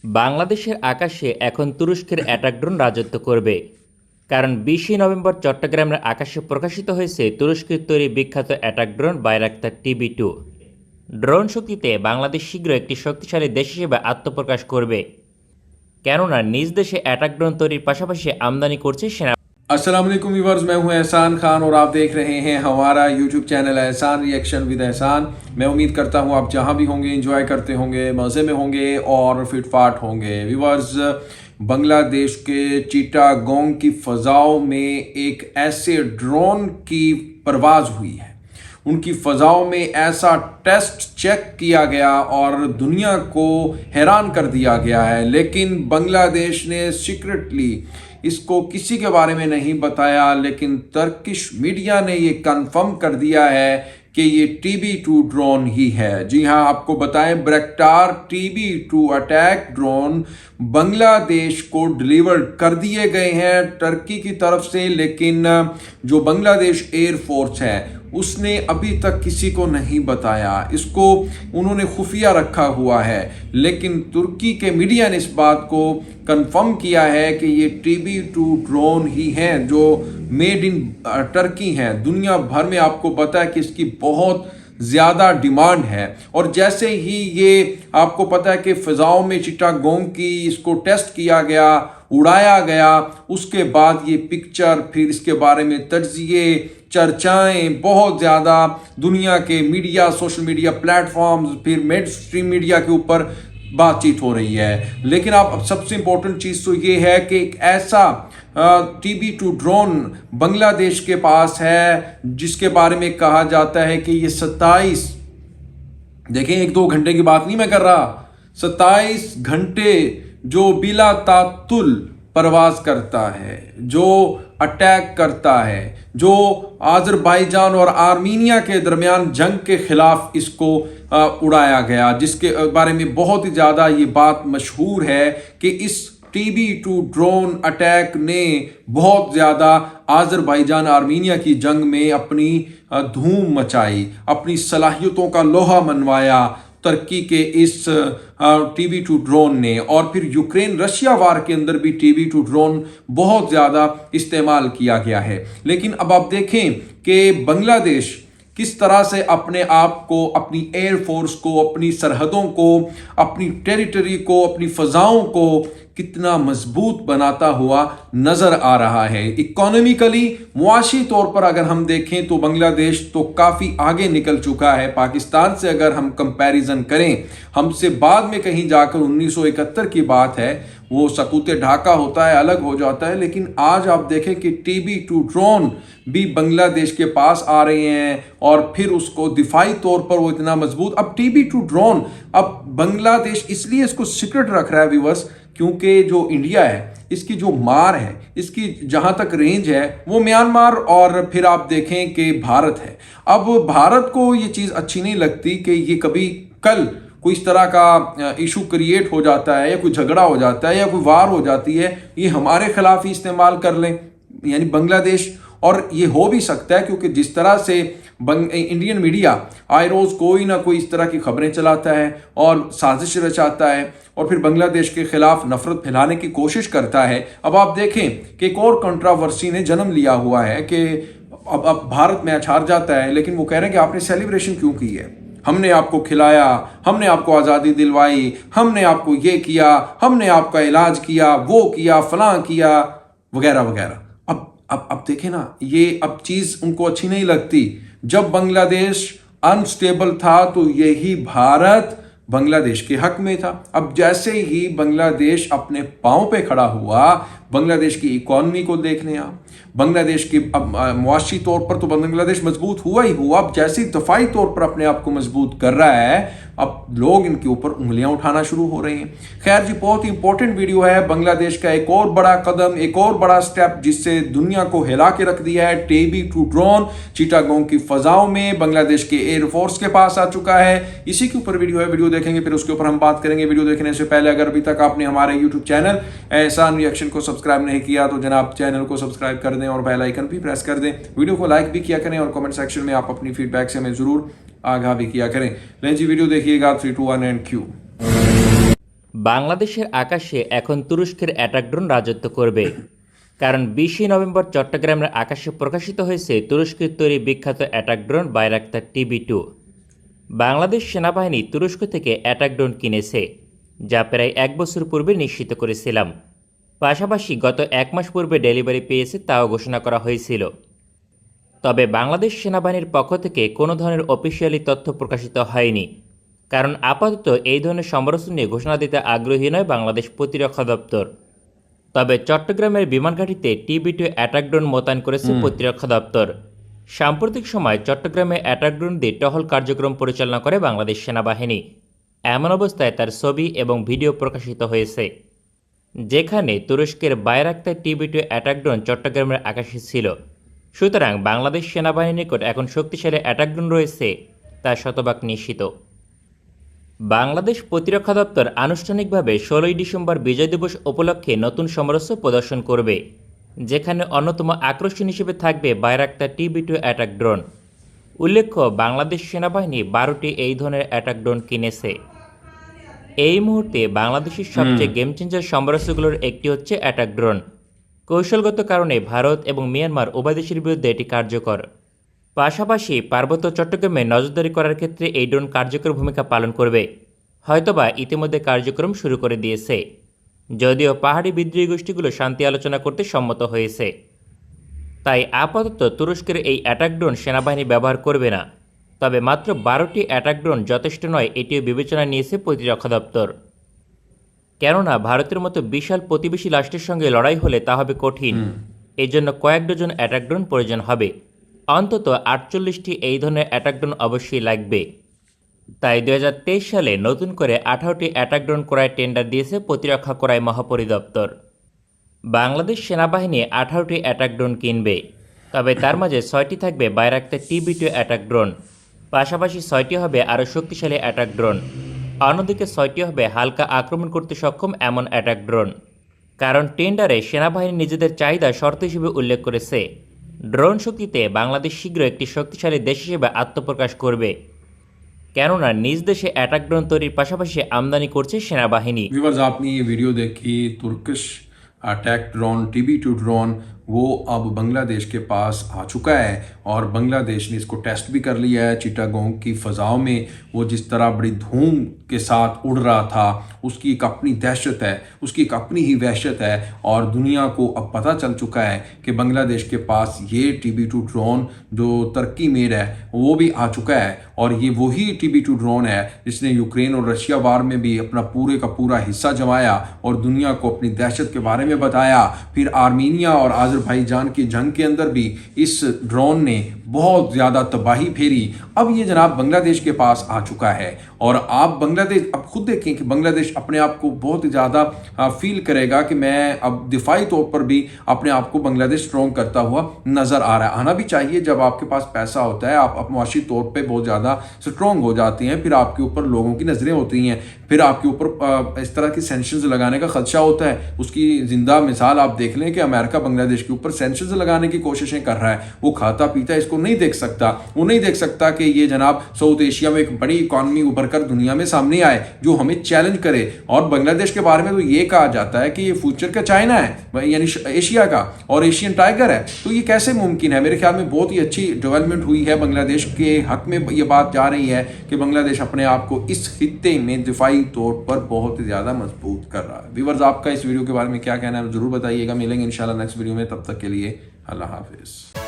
বাংলাদেশের আকাশে এখন তুরস্কের অ্যাটাক ড্রোন রাজত্ব করবে। কারণ 20 নভেম্বর চট্টগ্রামের আকাশে প্রকাশিত হয়েছে তুরস্কের তৈরি বিখ্যাত attack drone Bayraktar TB2। Drone শক্তিতে বাংলাদেশ শীঘ্র একটি শক্তিশালী দেশ হিসেবে আত্মপ্রকাশ করবে, কেননা নিজ দেশে অ্যাটাক ড্রোন তৈরির পাশাপাশি আমদানি করছে সেনা। अस्सलाम वालेकुम व्यूअर्स, मैं हूं एहसान खान और आप देख रहे हैं हमारा यूट्यूब चैनल एहसान रिएक्शन विद एहसान। मैं उम्मीद करता हूं आप जहां भी होंगे एंजॉय करते होंगे, मज़े में होंगे और फिटफाट होंगे। व्यूअर्स, बांग्लादेश के चिटागोंग की फ़ज़ाओं में एक ऐसे ड्रोन की परवाज़ हुई है, उनकी फ़ज़ाओं में ऐसा टेस्ट चेक किया गया और दुनिया को हैरान कर दिया गया है। लेकिन बांग्लादेश ने सीक्रेटली इसको किसी के बारे में नहीं बताया, लेकिन टर्किश मीडिया ने ये कंफर्म कर दिया है कि ये TB2 ड्रोन ही है। जी हाँ, आपको बताएं, बैरक्टार TB2 अटैक ड्रोन बांग्लादेश को डिलीवर कर दिए गए हैं टर्की की तरफ से, लेकिन जो बांग्लादेश एयरफोर्स है उसने अभी तक किसी को नहीं बताया, इसको उन्होंने खुफिया रखा हुआ है। लेकिन तुर्की के मीडिया ने इस बात को कंफर्म किया है कि ये TB2 ड्रोन ही हैं जो मेड इन टर्की हैं। दुनिया भर में आपको पता है कि इसकी बहुत ज़्यादा डिमांड है, और जैसे ही ये आपको पता है कि फ़ज़ाओं में चिटागोंग की इसको टेस्ट किया गया, उड़ाया गया, उसके बाद ये पिक्चर, फिर इसके बारे में तज्ज़िये, चर्चाएं बहुत ज़्यादा दुनिया के मीडिया, सोशल मीडिया प्लेटफॉर्म्स, फिर मेड स्ट्रीम मीडिया के ऊपर बातचीत हो रही है। लेकिन आप सबसे इम्पोर्टेंट चीज़ तो ये है कि एक ऐसा TB2 ड्रोन बांग्लादेश के पास है जिसके बारे में कहा जाता है कि ये 27, देखें 1-2 घंटे की बात नहीं मैं कर रहा, 27 घंटे जो बिला तातुल परवाज करता है, जो अटैक करता है, जो आज़रबाईजान और आर्मीनिया के दरमियान जंग के खिलाफ इसको उड़ाया गया, जिसके बारे में बहुत ही ज़्यादा ये बात मशहूर है कि इस TB2 ड्रोन अटैक ने बहुत ज़्यादा आज़रबाईजान आर्मीनिया की जंग में अपनी धूम मचाई, अपनी सलाहियतों का लोहा मनवाया तुर्की के इस TB2 ड्रोन ने। और फिर यूक्रेन रशिया वार के अंदर भी TB2 ड्रोन बहुत ज़्यादा इस्तेमाल किया गया है। लेकिन अब आप देखें कि बांग्लादेश किस तरह से अपने आप को, अपनी एयरफोर्स को, अपनी सरहदों को, अपनी टेरिटरी को, अपनी फ़ज़ाओं को कितना मजबूत बनाता हुआ नज़र आ रहा है। इकोनॉमिकली, मुआशी तौर पर अगर हम देखें तो बांग्लादेश तो काफ़ी आगे निकल चुका है। पाकिस्तान से अगर हम कंपैरिजन करें, हमसे बाद में कहीं जाकर 1971 की बात है, वो सकूते ढाका होता है, अलग हो जाता है। लेकिन आज आप देखें कि TB2 ड्रोन भी बांग्लादेश के पास आ रहे हैं और फिर उसको दिफाई तौर पर वो इतना मजबूत। अब TB2 ड्रोन, अब बांग्लादेश इसलिए इसको सीक्रेट रख रहा है व्यूअर्स, क्योंकि जो इंडिया है, इसकी जो मार है, इसकी जहां तक रेंज है वो म्यांमार और फिर आप देखें कि भारत है। अब भारत को ये चीज़ अच्छी नहीं लगती कि ये कभी कल कोई इस तरह का इशू क्रिएट हो जाता है, या कोई झगड़ा हो जाता है, या कोई वार हो जाती है, ये हमारे खिलाफ ही इस्तेमाल कर लें, यानी बांग्लादेश। और ये हो भी सकता है क्योंकि जिस तरह से इंडियन मीडिया आए रोज़ कोई ना कोई इस तरह की खबरें चलाता है और साजिश रचाता है और फिर बांग्लादेश के खिलाफ नफरत फैलाने की कोशिश करता है। अब आप देखें कि एक और कंट्रोवर्सी ने जन्म लिया हुआ है कि अब भारत मैच हार जाता है, लेकिन वो कह रहे हैं कि आपने सेलिब्रेशन क्यों की है, हमने आपको खिलाया, हमने आपको आज़ादी दिलवाई, हमने आपको ये किया, हमने आपका इलाज किया, वो किया, फलां किया, वगैरह वगैरह। अब देखें ना, ये अब चीज़ उनको अच्छी नहीं लगती। जब बांग्लादेश अनस्टेबल था तो यही भारत बांग्लादेश के हक में था। अब जैसे ही बांग्लादेश अपने पाँव पे खड़ा हुआ, बांग्लादेश की इकॉनमी को देखने आप, बांग्लादेश की अब मुआशी तौर पर तो बांग्लादेश मजबूत हुआ ही हुआ, अब जैसे दफाई तौर पर अपने आप को मजबूत कर रहा है, अब लोग इनके ऊपर उंगलियां उठाना शुरू हो रही हैं। खैर जी, बहुत ही इंपॉर्टेंट वीडियो है, बांग्लादेश का एक और बड़ा कदम, एक और बड़ा स्टेप जिससे दुनिया को हिला के रख दिया है। TB2 ड्रोन चिटागोंग की फ़ज़ाओं में बांग्लादेश के एयरफोर्स के पास आ चुका है। इसी के ऊपर वीडियो है, वीडियो देखेंगे फिर उसके ऊपर हम बात करेंगे। वीडियो देखने से पहले अगर अभी तक आपने हमारे यूट्यूब चैनल एहसान रिएक्शन को सब्सक्राइब नहीं किया तो जनाब चैनल को सब्सक्राइब कर दें और बेल आइकन भी प्रेस कर दें। वीडियो को लाइक भी किया करें और कमेंट सेक्शन में आप अपनी फीडबैक से हमें ज़रूर आगाह भी किया करें। लें जी, वीडियो देखिएगा। 3, 2, 1 एंड क्यू। বাংলাদেশের আকাশে এখন তুরস্কের অ্যাটাক ড্রোন রাজত্ব করবে, কারণ 20 নভেম্বর চট্টগ্রামের আকাশে প্রকাশিত হয়েছে তুরস্কের তৈরি বিখ্যাত attack drone Bayraktar TB2। Bangladesh সেনাবাহিনী তুরস্ক থেকে অ্যাটাক ড্রোন কিনেছে, যা প্রায় 1 বছর পূর্বে নিশ্চিত করেছিলাম। পাশাপাশি গত 1 মাস পূর্বে ডেলিভারি পেয়েছে তাও ঘোষণা করা হয়েছিল। তবে বাংলাদেশ সেনাবাহিনীর পক্ষ থেকে কোনো ধরনের অফিসিয়ালি তথ্য প্রকাশিত হয়নি, কারণ আপাতত এই ধরনের সমরাস্ত্র নিয়ে ঘোষণা দিতে আগ্রহী নয় বাংলাদেশ প্রতিরক্ষা দপ্তর। তবে চট্টগ্রামের বিমানঘাঁটিতে TB2 অ্যাটাক ড্রোন মোতায়েন করেছে প্রতিরক্ষা দপ্তর। সাম্প্রতিক সময় চট্টগ্রামে অ্যাটাক ড্রোন দিয়ে টহল কার্যক্রম পরিচালনা করে বাংলাদেশ সেনাবাহিনী। এমন অবস্থায় তার ছবি এবং ভিডিও প্রকাশিত হয়েছে, যেখানে তুরস্কের বাইরাক্তার TB2 অ্যাটাক ড্রোন চট্টগ্রামের আকাশে ছিল। সুতরাং বাংলাদেশ সেনাবাহিনীর নিকট এখন শক্তিশালী অ্যাটাক ড্রোন রয়েছে, তা শতভাগ নিশ্চিত। বাংলাদেশ প্রতিরক্ষা দপ্তর আনুষ্ঠানিকভাবে 16 ডিসেম্বর বিজয় দিবস উপলক্ষে নতুন সমরাস্ত্র প্রদর্শন করবে, যেখানে অন্যতম আকর্ষণ হিসেবে থাকবে বাইরাক্তার TB2 অ্যাটাক ড্রোন। উল্লেখ্য, বাংলাদেশ সেনাবাহিনী 12টি এই ধরনের অ্যাটাক ড্রোন কিনেছে। এই মুহূর্তে বাংলাদেশের সবচেয়ে গেম চেঞ্জার সমরাস্ত্রগুলোর একটি হচ্ছে অ্যাটাক ড্রোন। কৌশলগত কারণে ভারত এবং মিয়ানমার উভয় দেশের বিরুদ্ধে এটি কার্যকর। পাশাপাশি পার্বত্য চট্টগ্রামে নজরদারি করার ক্ষেত্রে এই ড্রোন কার্যকর ভূমিকা পালন করবে, হয়তোবা ইতিমধ্যে কার্যক্রম শুরু করে দিয়েছে, যদিও পাহাড়ি বিদ্রোহী গোষ্ঠীগুলো শান্তি আলোচনা করতে সম্মত হয়েছে। তাই আপাতত তুরস্কের এই অ্যাটাক ড্রোন সেনাবাহিনী ব্যবহার করবে না। তবে মাত্র 12টি অ্যাটাক ড্রোন যথেষ্ট নয়, এটিও বিবেচনায় নিয়েছে প্রতিরক্ষা দপ্তর। কেননা ভারতের মতো বিশাল প্রতিবেশী রাষ্ট্রের সঙ্গে লড়াই হলে তা হবে কঠিন। এই জন্য কয়েক ডজন অ্যাটাক ড্রোন প্রয়োজন হবে। অন্তত 48টি এই ধরনের অ্যাটাক ড্রোন অবশ্যই লাগবে। তাই 2023 সালে নতুন করে 18টি অ্যাটাক ড্রোন ক্রয়ের টেন্ডার দিয়েছে প্রতিরক্ষা ক্রয় মহাপরিদপ্তর। বাংলাদেশ সেনাবাহিনী 18টি অ্যাটাক ড্রোন কিনবে, তবে তার মাঝে 6টি থাকবে বাইরাক্তার TB2 অ্যাটাক ড্রোন। পাশাপাশি 6টি হবে আরও শক্তিশালী অ্যাটাক ড্রোন। অন্যদিকে 6টি হবে হালকা আক্রমণ করতে সক্ষম এমন অ্যাটাক ড্রোন। কারণ টেন্ডারে সেনাবাহিনী নিজেদের চাহিদা শর্ত হিসেবে উল্লেখ করেছে, ড্রোন শক্তিতে বাংলাদেশ শীঘ্র একটি শক্তিশালী দেশ হিসেবে আত্মপ্রকাশ করবে, কেননা নিজ দেশে অ্যাটাক ড্রোন তৈরির পাশাপাশি আমদানি করছে সেনাবাহিনী। व्यूअर्स, आपने ये वीडियो देखी Turkish attack drone TB2 drone, वो अब बांग्लादेश के पास आ चुका है और बांग्लादेश ने इसको टेस्ट भी कर लिया है। चिटागोंग की फ़ज़ाओं में वो जिस तरह बड़ी धूम के साथ उड़ रहा था, उसकी एक अपनी दहशत है, उसकी एक अपनी ही वहशत है। और दुनिया को अब पता चल चुका है कि बांग्लादेश के पास ये TB2 ड्रोन जो तुर्की मेड है वो भी आ चुका है। और ये वही TB2 ड्रोन है जिसने यूक्रेन और रशिया वार में भी अपना पूरे का पूरा हिस्सा जमाया और दुनिया को अपनी दहशत के बारे में बताया। फिर आर्मीनिया और आज़रबाईजान की जंग के अंदर भी इस ड्रोन ने बहुत ज़्यादा तबाही फेरी। अब ये जनाब बांग्लादेश के पास आ चुका है और आप बांग्लादेश अब खुद देखें कि बांग्लादेश अपने आप को बहुत ज़्यादा फील करेगा कि मैं अब दिफाई तौर पर भी अपने आप को बांग्लादेश स्ट्रॉन्ग करता हुआ नज़र आ रहा है। आना भी चाहिए, जब आपके पास पैसा होता है आप मुआशी तौर पर बहुत ज़्यादा स्ट्रॉन्ग हो जाते हैं, फिर आपके ऊपर लोगों की नज़रें होती हैं, फिर आपके ऊपर इस तरह की सेंक्शंस लगाने का खदशा होता है। उसकी ज़िंदा मिसाल आप देख लें कि अमेरिका बांग्लादेश के ऊपर सेंक्शंस लगाने की कोशिशें कर रहा है। वो खाता पीता इसको नहीं देख सकता, वो नहीं देख सकता कि ये जनाब साउथ एशिया में एक बड़ी इकॉनमी उभर कर दुनिया में सामने आए जो हमें चैलेंज करे। और बांग्लादेश के बारे में तो ये कहा जाता है कि ये फ्यूचर का चाइना है, यानी एशिया का, और एशियन टाइगर है। तो ये कैसे मुमकिन है? मेरे ख्याल में बहुत ही अच्छी डेवलपमेंट हुई है, बांग्लादेश के हक में ये बात जा रही है कि बांग्लादेश अपने आप को इस खित्ते में दिफाई तौर पर बहुत ही ज़्यादा मजबूत कर रहा है। व्यूअर्स, आपका इस वीडियो के बारे में क्या कहना है जरूर बताइएगा। मिलेंगे इंशाल्लाह नेक्स्ट वीडियो में, तब तक के लिए अल्लाह हाफिज़।